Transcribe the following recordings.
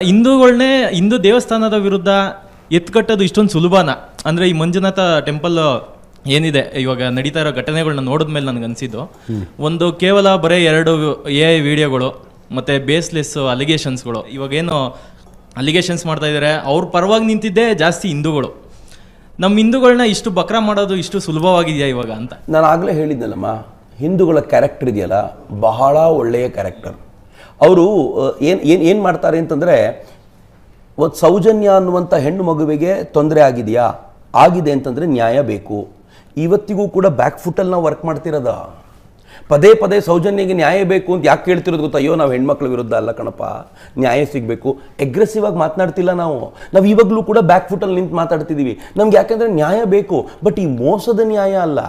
ಹಿಂದೂಗಳನ್ನೇ ಹಿಂದೂ ದೇವಸ್ಥಾನದ ವಿರುದ್ಧ ಎತ್ಕಟ್ಟೋದು ಇಷ್ಟೊಂದು ಸುಲಭನ ಅಂದರೆ ಈ ಮಂಜುನಾಥ ಟೆಂಪಲ್ ಏನಿದೆ ಇವಾಗ ನಡೀತಾ ಇರೋ ಘಟನೆಗಳನ್ನ ನೋಡಿದ್ಮೇಲೆ ನನಗೆ ಅನಿಸಿದ್ದು ಒಂದು ಕೇವಲ ಬರೀ 2 AI ವಿಡಿಯೋಗಳು ಮತ್ತು ಬೇಸ್ಲೆಸ್ ಅಲಿಗೇಷನ್ಸ್ಗಳು. ಇವಾಗೇನು ಅಲಿಗೇಷನ್ಸ್ ಮಾಡ್ತಾ ಇದ್ದಾರೆ ಅವ್ರ ಪರವಾಗಿ ನಿಂತಿದ್ದೇ ಜಾಸ್ತಿ ಹಿಂದೂಗಳು. ನಮ್ಮ ಹಿಂದೂಗಳನ್ನ ಇಷ್ಟು ಬಕ್ರಾ ಮಾಡೋದು ಇಷ್ಟು ಸುಲಭವಾಗಿದೆಯಾ ಇವಾಗ ಅಂತ ನಾನು ಆಗಲೇ ಹೇಳಿದ್ನಲ್ಲಮ್ಮ, ಹಿಂದೂಗಳ ಕ್ಯಾರೆಕ್ಟರ್ ಇದೆಯಲ್ಲ ಬಹಳ ಒಳ್ಳೆಯ ಕ್ಯಾರೆಕ್ಟರ್. ಅವರು ಏನು ಮಾಡ್ತಾರೆ ಅಂತಂದರೆ, ಒಂದು ಸೌಜನ್ಯ ಅನ್ನುವಂಥ ಹೆಣ್ಣು ಮಗುವಿಗೆ ತೊಂದರೆ ಆಗಿದೆಯಾ, ಆಗಿದೆ ಅಂತಂದರೆ ನ್ಯಾಯ ಬೇಕು. ಇವತ್ತಿಗೂ ಕೂಡ ಬ್ಯಾಕ್ ಫುಟ್ಟಲ್ಲಿ ನಾವು ವರ್ಕ್ ಮಾಡ್ತಿರೋದ. ಪದೇ ಪದೇ ಸೌಜನ್ಯಗೆ ನ್ಯಾಯ ಬೇಕು ಅಂತ ಯಾಕೆ ಕೇಳ್ತಿರೋದು ಗೊತ್ತಾ? ಅಯ್ಯೋ ನಾವು ಹೆಣ್ಮಕ್ಳ ವಿರುದ್ಧ ಅಲ್ಲ ಕಣಪ್ಪ, ನ್ಯಾಯ ಸಿಗಬೇಕು. ಅಗ್ರೆಸಿವ್ ಆಗಿ ಮಾತನಾಡ್ತಿಲ್ಲ ನಾವು ಇವಾಗಲೂ ಕೂಡ ಬ್ಯಾಕ್ ಫುಟ್ಟಲ್ಲಿ ನಿಂತು ಮಾತಾಡ್ತಿದ್ದೀವಿ. ನಮ್ಗೆ ಯಾಕೆಂದರೆ ನ್ಯಾಯ ಬೇಕು, ಬಟ್ ಈ ಮೋಸದ ನ್ಯಾಯ ಅಲ್ಲ,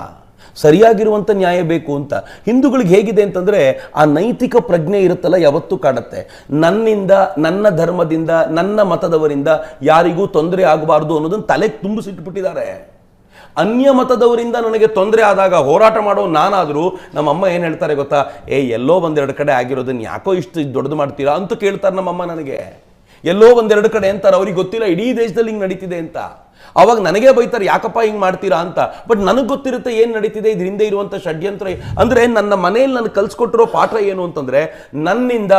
ಸರಿಯಾಗಿರುವಂಥ ನ್ಯಾಯ ಬೇಕು ಅಂತ. ಹಿಂದೂಗಳಿಗೆ ಹೇಗಿದೆ ಅಂತಂದರೆ, ಆ ನೈತಿಕ ಪ್ರಜ್ಞೆ ಇರುತ್ತಲ್ಲ ಯಾವತ್ತೂ ಕಾಡುತ್ತೆ. ನನ್ನಿಂದ, ನನ್ನ ಧರ್ಮದಿಂದ, ನನ್ನ ಮತದವರಿಂದ ಯಾರಿಗೂ ತೊಂದರೆ ಆಗಬಾರ್ದು ಅನ್ನೋದನ್ನು ತಲೆಗೆ ತುಂಬಿಸಿಟ್ಬಿಟ್ಟಿದ್ದಾರೆ. ಅನ್ಯ ಮತದವರಿಂದ ನನಗೆ ತೊಂದರೆ ಆದಾಗ ಹೋರಾಟ ಮಾಡೋ ನಾನಾದರೂ ನಮ್ಮಮ್ಮ ಏನು ಹೇಳ್ತಾರೆ ಗೊತ್ತಾ? ಎಲ್ಲೋ ಒಂದೆರಡು ಕಡೆ ಆಗಿರೋದನ್ನ ಯಾಕೋ ಇಷ್ಟು ದೊಡ್ಡದು ಮಾಡ್ತೀರಾ ಅಂತ ಕೇಳ್ತಾರೆ ನಮ್ಮಮ್ಮ ನನಗೆ. ಎಲ್ಲೋ ಒಂದೆರಡು ಕಡೆ ಅಂತಾರೆ, ಅವ್ರಿಗೆ ಗೊತ್ತಿಲ್ಲ ಇಡೀ ದೇಶದಲ್ಲಿ ಹಿಂಗೆ ನಡೀತಿದೆ ಅಂತ. ಅವಾಗ ನನಗೆ ಬೈತಾರೆ, ಯಾಕಪ್ಪ ಹಿಂಗೆ ಮಾಡ್ತೀರಾ ಅಂತ. ಬಟ್ ನನಗೆ ಗೊತ್ತಿರುತ್ತೆ ಏನು ನಡೀತಿದೆ, ಇದ್ರ ಹಿಂದೆ ಇರುವಂಥ ಷಡ್ಯಂತ್ರ. ಅಂದರೆ ನನ್ನ ಮನೆಯಲ್ಲಿ ನನಗೆ ಕಲಿಸ್ಕೊಟ್ಟಿರೋ ಪಾಠ ಏನು ಅಂತಂದರೆ, ನನ್ನಿಂದ,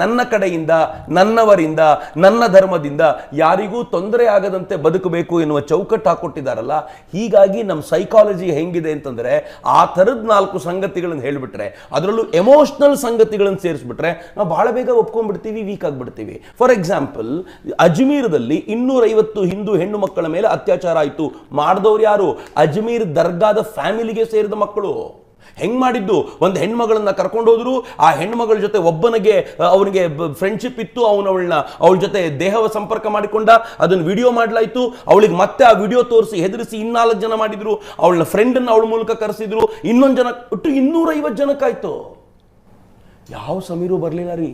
ನನ್ನ ಕಡೆಯಿಂದ, ನನ್ನವರಿಂದ, ನನ್ನ ಧರ್ಮದಿಂದ ಯಾರಿಗೂ ತೊಂದರೆ ಆಗದಂತೆ ಬದುಕಬೇಕು ಎನ್ನುವ ಚೌಕಟ್ಟು ಹಾಕೊಟ್ಟಿದ್ದಾರಲ್ಲ. ಹೀಗಾಗಿ ನಮ್ಮ ಸೈಕಾಲಜಿ ಹೆಂಗಿದೆ ಅಂತಂದರೆ, ಆ ಥರದ 4 ಸಂಗತಿಗಳನ್ನು ಹೇಳಿಬಿಟ್ರೆ, ಅದರಲ್ಲೂ ಎಮೋಷ್ನಲ್ ಸಂಗತಿಗಳನ್ನು ಸೇರಿಸ್ಬಿಟ್ರೆ ನಾವು ಬಹಳ ಬೇಗ ಒಪ್ಕೊಂಡ್ಬಿಡ್ತೀವಿ, ವೀಕ್ ಆಗಿಬಿಡ್ತೀವಿ. ಫಾರ್ ಎಕ್ಸಾಂಪಲ್, ಅಜ್ಮೀರದಲ್ಲಿ 250 ಹಿಂದೂ ಹೆಣ್ಣು ಮಕ್ಕಳ ಮೇಲೆ ಅತ್ಯಾಚಾರ ಆಯಿತು. ಮಾಡಿದವ್ರು ಯಾರು? ಅಜ್ಮೀರ್ ದರ್ಗಾದ ಫ್ಯಾಮಿಲಿಗೆ ಸೇರಿದ ಮಕ್ಕಳು. ಹೆಂಗ್ ಮಾಡಿದ್ದು? ಒಂದು ಹೆಣ್ಮಗಳನ್ನ ಕರ್ಕೊಂಡು ಹೋದ್ರು. ಆ ಹೆಣ್ಮಗಳ ಜೊತೆ ಅವನಿಗೆ ಫ್ರೆಂಡ್ಶಿಪ್ ಇತ್ತು. ಅವಳ ಜೊತೆ ದೇಹ ಸಂಪರ್ಕ ಮಾಡಿಕೊಂಡ, ಅದನ್ನು ವಿಡಿಯೋ ಮಾಡಲಾಯಿತು. ಅವಳಿಗೆ ಮತ್ತೆ ಆ ವಿಡಿಯೋ ತೋರಿಸಿ ಹೆದರಿಸಿ 4 ಜನ ಮಾಡಿದ್ರು. ಅವಳ ಫ್ರೆಂಡನ್ನು ಅವಳ ಮೂಲಕ ಕರೆಸಿದ್ರು. ಇನ್ನೊಂದು ಜನ, ಒಟ್ಟು 250 ಜನಕ್ಕಾಯ್ತು. ಯಾವ ಸಮೀರು ಬರಲಿಲ್ಲ ರೀ,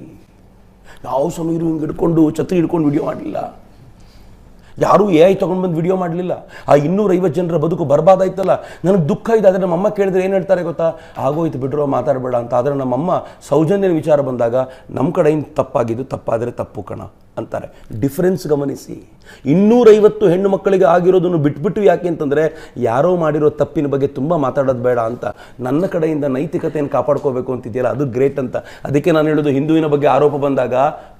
ಯಾವ ಸಮೀರು ಹಿಂಗೆ ಹಿಡ್ಕೊಂಡು ಛತ್ರಿ ಹಿಡ್ಕೊಂಡು ವಿಡಿಯೋ ಮಾಡಲಿಲ್ಲ. ಯಾರೂ AI ತೊಗೊಂಡು ಬಂದು ವಿಡಿಯೋ ಮಾಡಲಿಲ್ಲ. ಆ 250 ಜನರ ಬದುಕು ಬರ್ಬಾದಾಯ್ತಲ್ಲ. ನನಗೆ ದುಃಖ ಇದೆ. ಆದರೆ ನಮ್ಮಮ್ಮ ಕೇಳಿದ್ರೆ ಏನು ಹೇಳ್ತಾರೆ ಗೊತ್ತಾ? ಆಗೋಯ್ತು ಬಿಡ್ರೋ, ಮಾತಾಡಬೇಡ ಅಂತ. ಆದರೆ ನಮ್ಮಮ್ಮ ಸೌಜನ್ಯನ ವಿಚಾರ ಬಂದಾಗ ನಮ್ಮ ಕಡೆಯಿಂದ ತಪ್ಪಾಗಿದ್ದು ತಪ್ಪಾದರೆ ತಪ್ಪು ಕಣ ಅಂತಾರೆ. ಡಿಫರೆನ್ಸ್ ಗಮನಿಸಿ. 250 ಹೆಣ್ಣು ಮಕ್ಕಳಿಗೆ ಆಗಿರೋದನ್ನು ಬಿಟ್ಬಿಟ್ಟು ಯಾಕೆ ಅಂತಂದರೆ, ಯಾರೋ ಮಾಡಿರೋ ತಪ್ಪಿನ ಬಗ್ಗೆ ತುಂಬ ಮಾತಾಡೋದು ಬೇಡ ಅಂತ. ನನ್ನ ಕಡೆಯಿಂದ ನೈತಿಕತೆಯನ್ನು ಕಾಪಾಡ್ಕೋಬೇಕು ಅಂತಿದೆಯಲ್ಲ, ಅದು ಗ್ರೇಟ್ ಅಂತ. ಅದಕ್ಕೆ ನಾನು ಹೇಳೋದು, ಹಿಂದುವಿನ ಬಗ್ಗೆ ಆರೋಪ ಬಂದಾಗ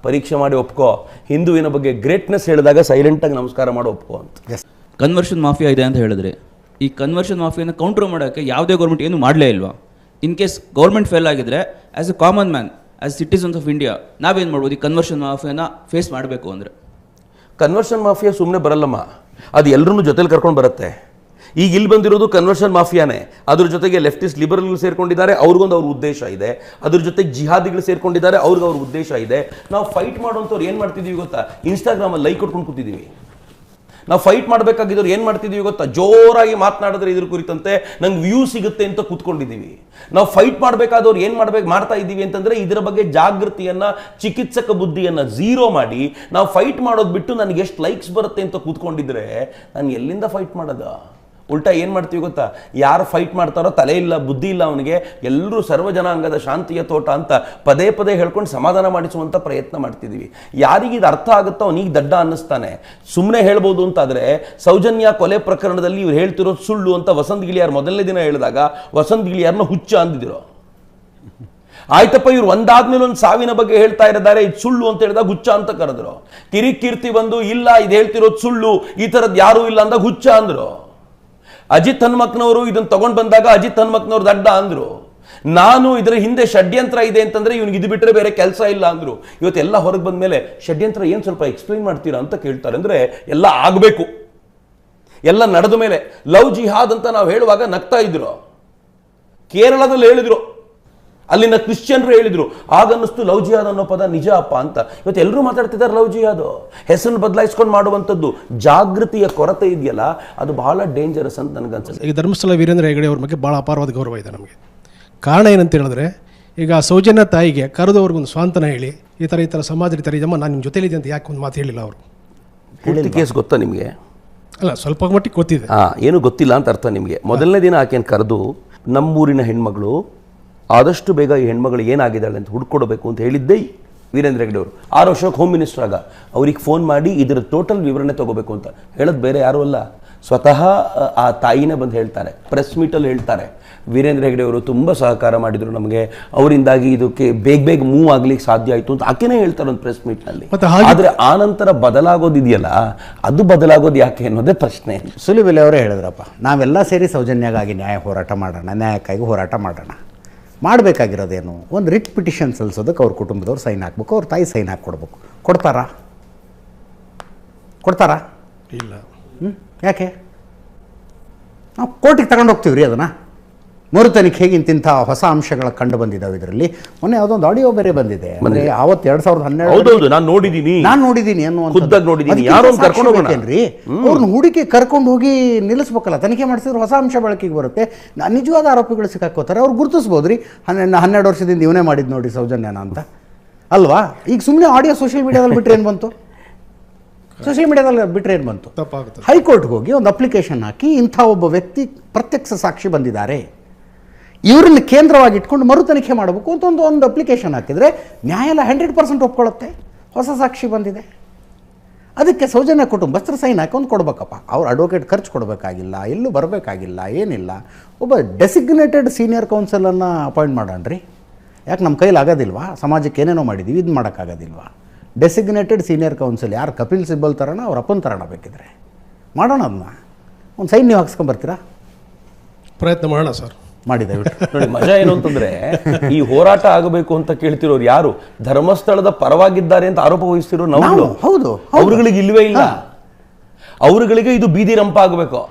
ಪರೀಕ್ಷೆ ಮಾಡಿ ಒಪ್ಕೋ, ಹಿಂದುವಿನ ಬಗ್ಗೆ ಗ್ರೇಟ್ನೆಸ್ ಹೇಳಿದಾಗ ಸೈಲೆಂಟಾಗಿ ನಮಸ್ಕಾರ ಮಾಡಿ ಒಪ್ಕೋ ಅಂತ. ಕನ್ವರ್ಷನ್ ಮಾಫಿಯಾ ಇದೆ ಅಂತ ಹೇಳಿದ್ರೆ, ಈ ಕನ್ವರ್ಷನ್ ಮಾಫಿಯಾನ ಕೌಂಟ್ರ್ ಮಾಡೋಕ್ಕೆ ಯಾವುದೇ ಗೌರ್ಮೆಂಟ್ ಏನು ಮಾಡಲೇ ಇಲ್ವಾ? ಇನ್ ಕೇಸ್ ಗೌರ್ಮೆಂಟ್ ಫೇಲ್ ಆಗಿದ್ರೆ, as A common man, as citizens of India, ನಾವೇನು ಮಾಡ್ಬೋದು ಈ ಕನ್ವರ್ಷನ್ ಮಾಫಿಯಾನ ಫೇಸ್ ಮಾಡಬೇಕು ಅಂದರೆ? ಕನ್ವರ್ಷನ್ ಮಾಫಿಯಾ ಸುಮ್ಮನೆ ಬರಲ್ಲಮ್ಮ, ಅದು ಎಲ್ಲರನ್ನೂ ಜೊತೆಲಿ ಕರ್ಕೊಂಡು ಬರುತ್ತೆ. ಈಗ ಇಲ್ಲಿ ಬಂದಿರೋದು ಕನ್ವರ್ಷನ್ ಮಾಫಿಯಾನೇ. ಅದ್ರ ಜೊತೆಗೆ ಲೆಫ್ಟಿಸ್ಟ್ ಲಿಬರಲ್ಗಳು ಸೇರ್ಕೊಂಡಿದ್ದಾರೆ, ಅವ್ರ ಉದ್ದೇಶ ಇದೆ. ಅದ್ರ ಜೊತೆಗೆ ಜಿಹಾದಿಗಳು ಸೇರ್ಕೊಂಡಿದ್ದಾರೆ, ಅವ್ರ ಉದ್ದೇಶ ಇದೆ. ನಾವು ಫೈಟ್ ಮಾಡುವಂಥವ್ರು ಏನು ಮಾಡ್ತಿದ್ದೀವಿ ಗೊತ್ತಾ? ಇನ್ಸ್ಟಾಗ್ರಾಮಲ್ಲಿ ಲೈಕ್ ಕೊಟ್ಕೊಂಡು ಕೂತಿದ್ದೀವಿ. ನಾವು ಫೈಟ್ ಮಾಡಬೇಕಾಗಿದ್ದವ್ರು ಏನು ಮಾಡ್ತಿದ್ದೀವಿ ಗೊತ್ತಾ? ಜೋರಾಗಿ ಮಾತನಾಡಿದ್ರೆ ಇದ್ರ ಕುರಿತಂತೆ ನಂಗೆ ವ್ಯೂ ಸಿಗುತ್ತೆ ಅಂತ ಕೂತ್ಕೊಂಡಿದ್ದೀವಿ. ನಾವು ಫೈಟ್ ಮಾಡಬೇಕಾದವ್ರು ಏನು ಮಾಡ್ತಾ ಇದ್ದೀವಿ ಅಂತಂದರೆ, ಇದರ ಬಗ್ಗೆ ಜಾಗೃತಿಯನ್ನು, ಚಿಕಿತ್ಸಕ ಬುದ್ಧಿಯನ್ನು ಝೀರೋ ಮಾಡಿ ನಾವು ಫೈಟ್ ಮಾಡೋದು ಬಿಟ್ಟು ನನಗೆ ಎಷ್ಟು ಲೈಕ್ಸ್ ಬರುತ್ತೆ ಅಂತ ಕೂತ್ಕೊಂಡಿದ್ರೆ ನಾನು ಎಲ್ಲಿಂದ ಫೈಟ್ ಮಾಡೋದು? ಉಲ್ಟಾ ಏನು ಮಾಡ್ತೀವಿ ಗೊತ್ತಾ? ಯಾರು ಫೈಟ್ ಮಾಡ್ತಾರೋ ತಲೆ ಇಲ್ಲ, ಬುದ್ಧಿ ಇಲ್ಲ ಅವನಿಗೆ, ಎಲ್ಲರೂ ಸರ್ವಜನಾಂಗದ ಶಾಂತಿಯ ತೋಟ ಅಂತ ಪದೇ ಪದೇ ಹೇಳ್ಕೊಂಡು ಸಮಾಧಾನ ಮಾಡಿಸುವಂಥ ಪ್ರಯತ್ನ ಮಾಡ್ತಿದ್ದೀವಿ. ಯಾರಿಗೆ ಇದು ಅರ್ಥ ಆಗುತ್ತೋ ಅವನಿಗೆ ದಡ್ಡ ಅನ್ನಿಸ್ತಾನೆ. ಸುಮ್ಮನೆ ಹೇಳ್ಬೋದು ಅಂತಾದರೆ, ಸೌಜನ್ಯ ಕೊಲೆ ಪ್ರಕರಣದಲ್ಲಿ ಇವ್ರು ಹೇಳ್ತಿರೋದು ಸುಳ್ಳು ಅಂತ ವಸಂತ್ ಗಿಳಿಯಾರ್ ಮೊದಲನೇ ದಿನ ಹೇಳಿದಾಗ ವಸಂತ್ ಗಿಳಿಯಾರ್ನ ಹುಚ್ಚ ಅಂದಿದ್ರು. ಆಯ್ತಪ್ಪ, ಇವ್ರು ಒಂದಾದ್ಮೇಲೆ ಒಂದು ಸಾವಿನ ಬಗ್ಗೆ ಹೇಳ್ತಾ ಇದ್ದಾರೆ, ಇದು ಸುಳ್ಳು ಅಂತ ಹೇಳಿದಾಗ ಹುಚ್ಚ ಅಂತ ಕರೆದ್ರು. ಕಿರಿಕೀರ್ತಿ ಬಂದು ಇಲ್ಲ ಇದು ಹೇಳ್ತಿರೋದು ಸುಳ್ಳು, ಈ ಥರದ್ದು ಯಾರೂ ಇಲ್ಲ ಅಂದಾಗ ಹುಚ್ಚ ಅಂದರು. ಅಜಿತ್ ಹನುಮಕ್ನವರು ಇದನ್ನು ತಗೊಂಡು ಬಂದಾಗ ಅಜಿತ್ ಹನುಮಕ್ನವ್ರು ದಡ್ಡ ಅಂದ್ರು. ನಾನು ಇದರ ಹಿಂದೆ ಷಡ್ಯಂತ್ರ ಇದೆ ಅಂತಂದ್ರೆ ಇವನಿಗೆ ಇದು ಬಿಟ್ಟರೆ ಬೇರೆ ಕೆಲಸ ಇಲ್ಲ ಅಂದ್ರು. ಇವತ್ತೆಲ್ಲ ಹೊರಗೆ ಬಂದ ಮೇಲೆ ಷಡ್ಯಂತ್ರ ಏನು ಸ್ವಲ್ಪ ಎಕ್ಸ್ಪ್ಲೈನ್ ಮಾಡ್ತೀರಾ ಅಂತ ಕೇಳ್ತಾರೆ. ಅಂದರೆ ಎಲ್ಲ ಆಗಬೇಕು, ಎಲ್ಲ ನಡೆದ ಮೇಲೆ. ಲವ್ ಜಿಹಾದ್ ಅಂತ ನಾವು ಹೇಳುವಾಗ ನಗ್ತಾ ಇದ್ರು. ಕೇರಳದಲ್ಲಿ ಹೇಳಿದ್ರು, ಅಲ್ಲಿನ ಕ್ರಿಶ್ಚಿಯನ್ರು ಹೇಳಿದ್ರು. ಆಗನ್ನಿಸ್ತು ಲವ್ ಜಿಹಾದ್ ಅನ್ನೋ ಪದ ನಿಜ ಅಪ್ಪ ಅಂತ. ಇವತ್ತು ಎಲ್ಲರೂ ಮಾತಾಡ್ತಿದ್ದಾರೆ ಲವ್ ಜಿಹಾದು. ಹೆಸರನ್ನು ಬದಲಾಯಿಸ್ಕೊಂಡು ಮಾಡುವಂಥದ್ದು. ಜಾಗೃತಿಯ ಕೊರತೆ ಇದೆಯಲ್ಲ, ಅದು ಬಹಳ ಡೇಂಜರಸ್ ಅಂತ ನನಗನ್ಸುತ್ತೆ. ಈಗ ಧರ್ಮಸ್ಥಳ ವೀರೇಂದ್ರ ಹೆಗಡೆ ಅವ್ರ ಬಗ್ಗೆ ಭಾಳ ಅಪಾರವಾದ ಗೌರವ ಇದೆ ನಮಗೆ. ಕಾರಣ ಏನಂತ ಹೇಳಿದ್ರೆ, ಈಗ ಸೌಜನ್ಯ ತಾಯಿಗೆ ಕರೆದವ್ರಿಗೊಂದು ಸ್ವಾಂತನ ಹೇಳಿ, ಈ ಥರ ಸಮಾಜ ಈ ಥರ ಇದಮ್ಮ ನಾನು ನಿಮ್ಮ ಜೊತೆಲಿದೆ ಅಂತ ಯಾಕೆ ಒಂದು ಮಾತು ಹೇಳಿಲ್ಲ ಅವರು? ಪೂರ್ತಿ ಕೇಸ್ ಗೊತ್ತಾ ನಿಮಗೆ? ಅಲ್ಲ, ಸ್ವಲ್ಪ ಮಟ್ಟಿಗೆ ಗೊತ್ತಿದೆ. ಏನು ಗೊತ್ತಿಲ್ಲ ಅಂತ ಅರ್ಥ ನಿಮಗೆ. ಮೊದಲನೇ ದಿನ ಆಕೆಯನ್ನು ಕರೆದು, ನಮ್ಮೂರಿನ ಹೆಣ್ಮಗಳು, ಆದಷ್ಟು ಬೇಗ ಈ ಹೆಣ್ಮಗಳು ಏನಾಗಿದ್ದಾಳೆ ಅಂತ ಹುಡ್ಕೊಡ್ಬೇಕು ಅಂತ ಹೇಳಿದ್ದೇ ವೀರೇಂದ್ರ ಹೆಗ್ಡೆ ಅವರು 6 ವರ್ಷಕ್ಕೆ ಹೋಮ್ ಮಿನಿಸ್ಟರ್ ಆಗ ಅವ್ರಿಗೆ ಫೋನ್ ಮಾಡಿ ಇದರ ಟೋಟಲ್ ವಿವರಣೆ ತಗೋಬೇಕು ಅಂತ ಹೇಳೋದು ಬೇರೆ ಯಾರೂ ಅಲ್ಲ, ಸ್ವತಃ ಆ ತಾಯಿನೇ ಬಂದು ಹೇಳ್ತಾರೆ, ಪ್ರೆಸ್ ಮೀಟಲ್ಲಿ ಹೇಳ್ತಾರೆ. ವೀರೇಂದ್ರ ಹೆಗ್ಡೆ ಅವರು ತುಂಬ ಸಹಕಾರ ಮಾಡಿದರು ನಮಗೆ, ಅವರಿಂದಾಗಿ ಇದಕ್ಕೆ ಬೇಗ ಮೂವ್ ಆಗ್ಲಿಕ್ಕೆ ಸಾಧ್ಯ ಆಯಿತು ಅಂತ ಆಕೆನೇ ಹೇಳ್ತಾರೆ ಒಂದು ಪ್ರೆಸ್ ಮೀಟ್ನಲ್ಲಿ. ಆದರೆ ಆ ನಂತರ ಬದಲಾಗೋದಿದೆಯಲ್ಲ, ಅದು ಬದಲಾಗೋದು ಯಾಕೆ ಅನ್ನೋದೇ ಪ್ರಶ್ನೆ. ಸುಲಿಬೆಲೆ ಅವರೇ ಹೇಳಿದ್ರಪ್ಪ, ನಾವೆಲ್ಲ ಸೇರಿ ಸೌಜನ್ಯಗಾಗಿ ನ್ಯಾಯಕ್ಕಾಗಿ ಹೋರಾಟ ಮಾಡೋಣ. ಮಾಡಬೇಕಾಗಿರೋದೇನು, ಒಂದು ರಿಟ್ ಪಿಟಿಷನ್ ಸಲ್ಲಿಸೋದಕ್ಕೆ ಅವ್ರ ಕುಟುಂಬದವ್ರು ಸೈನ್ ಹಾಕ್ಬೇಕು, ಅವ್ರ ತಾಯಿ ಸೈನ್ ಹಾಕ್ಕೊಡ್ಬೇಕು. ಕೊಡ್ತಾರಾ? ಇಲ್ಲ. ಯಾಕೆ? ನಾವು ಕೋರ್ಟಿಗೆ ತಗೊಂಡು ಹೋಗ್ತೀವಿ ರೀ ಅದನ್ನು. ಮರು ತನಿಖೆಗೆ ಇಂತಿಂಥ ಹೊಸ ಅಂಶಗಳ ಕಂಡು ಬಂದಿದ್ದಾವೆ ಇದರಲ್ಲಿ. ಮೊನ್ನೆ ಯಾವುದೊಂದು ಆಡಿಯೋ ಬೇರೆ ಬಂದಿದೆ, ಅಂದರೆ ಆವತ್ತು 2012 ನಾನು ನೋಡಿದ್ದೀನಿ ಅನ್ನುವಂಥದ್ದು. ಅವ್ರನ್ನ ಹುಡುಕಿ ಕರ್ಕೊಂಡು ಹೋಗಿ ನಿಲ್ಲಿಸ್ಬೇಕಲ್ಲ, ತನಿಖೆ ಮಾಡಿಸಿದ್ರೆ ಹೊಸ ಅಂಶ ಬಳಕೆಗೆ ಬರುತ್ತೆ, ನಿಜವಾದ ಆರೋಪಿಗಳು ಸಿಕ್ಕಾಕೋತಾರೆ, ಅವ್ರು ಗುರುತಿಸ್ಬೋದು ರೀ. 12 ವರ್ಷದಿಂದ ಇವನೇ ಮಾಡಿದ್ದು ನೋಡಿ ಸೌಜನ್ಯನ ಅಂತ ಅಲ್ವಾ? ಈಗ ಸುಮ್ಮನೆ ಆಡಿಯೋ ಸೋಷಿಯಲ್ ಮೀಡಿಯಾದಲ್ಲಿ ಬಿಟ್ಟರೆ ಏನು ಬಂತು? ತಪ್ಪಾಗುತ್ತೆ. ಹೈಕೋರ್ಟ್ಗೆ ಹೋಗಿ ಒಂದು ಅಪ್ಲಿಕೇಶನ್ ಹಾಕಿ ಇಂಥ ಒಬ್ಬ ವ್ಯಕ್ತಿ ಪ್ರತ್ಯಕ್ಷ ಸಾಕ್ಷಿ ಬಂದಿದ್ದಾರೆ, ಇವರನ್ನು ಕೇಂದ್ರವಾಗಿ ಇಟ್ಕೊಂಡು ಮರು ತನಿಖೆ ಮಾಡಬೇಕು ಅಂತ ಒಂದು ಅಪ್ಲಿಕೇಶನ್ ಹಾಕಿದರೆ ನ್ಯಾಯಾಲಯ 100% ಒಪ್ಕೊಳ್ಳುತ್ತೆ. ಹೊಸ ಸಾಕ್ಷಿ ಬಂದಿದೆ, ಅದಕ್ಕೆ ಸೌಜನ್ಯ ಕುಟುಂಬಸ್ಥರು ಸೈನ್ ಹಾಕೊಂಡು ಕೊಡ್ಬೇಕಪ್ಪ. ಅವ್ರು ಅಡ್ವೊಕೇಟ್ ಖರ್ಚು ಕೊಡಬೇಕಾಗಿಲ್ಲ, ಎಲ್ಲೂ ಬರಬೇಕಾಗಿಲ್ಲ, ಏನಿಲ್ಲ. ಒಬ್ಬ ಡೆಸಿಗ್ನೇಟೆಡ್ ಸೀನಿಯರ್ ಕೌನ್ಸಿಲನ್ನು ಅಪಾಯಿಂಟ್ ಮಾಡೋಣ್ರಿ. ಯಾಕೆ ನಮ್ಮ ಕೈಲಿ ಆಗೋದಿಲ್ವಾ? ಸಮಾಜಕ್ಕೆ ಏನೇನೋ ಮಾಡಿದ್ದೀವಿ, ಇದು ಮಾಡೋಕ್ಕಾಗೋದಿಲ್ವಾ? ಡೆಸಿಗ್ನೇಟೆಡ್ ಸೀನಿಯರ್ ಕೌನ್ಸಿಲ್ ಯಾರು ಕಪಿಲ್ ಸಿಬ್ಬಲ್ ಥರನ ಅವ್ರ ಅಪ್ಪನ ಥರನ ಬೇಕಿದ್ರೆ ಮಾಡೋಣ. ಅದನ್ನ ಒಂದು ಸೈನ್ ನೀವು ಹಾಕ್ಸ್ಕೊಂಬರ್ತೀರಾ? ಪ್ರಯತ್ನ ಮಾಡೋಣ ಸರ್. ಮಾಡಿದೆ ನೋಡಿ, ಮಜಾ ಏನು ಅಂತಂದ್ರೆ ಈ ಹೋರಾಟ ಆಗಬೇಕು ಅಂತ ಕೇಳ್ತಿರೋರು ಯಾರು ಧರ್ಮಸ್ಥಳದ ಪರವಾಗಿದ್ದಾರೆ ಅಂತ ಆರೋಪ ವಹಿಸ್ತಿರೋ ನಾವು. ಹೌದು, ಅವ್ರುಗಳಿಗೆ ಇಲ್ವೇ ಇಲ್ಲ, ಅವ್ರುಗಳಿಗೆ ಇದು ಬೀದಿ ರಂಪ ಆಗಬೇಕು.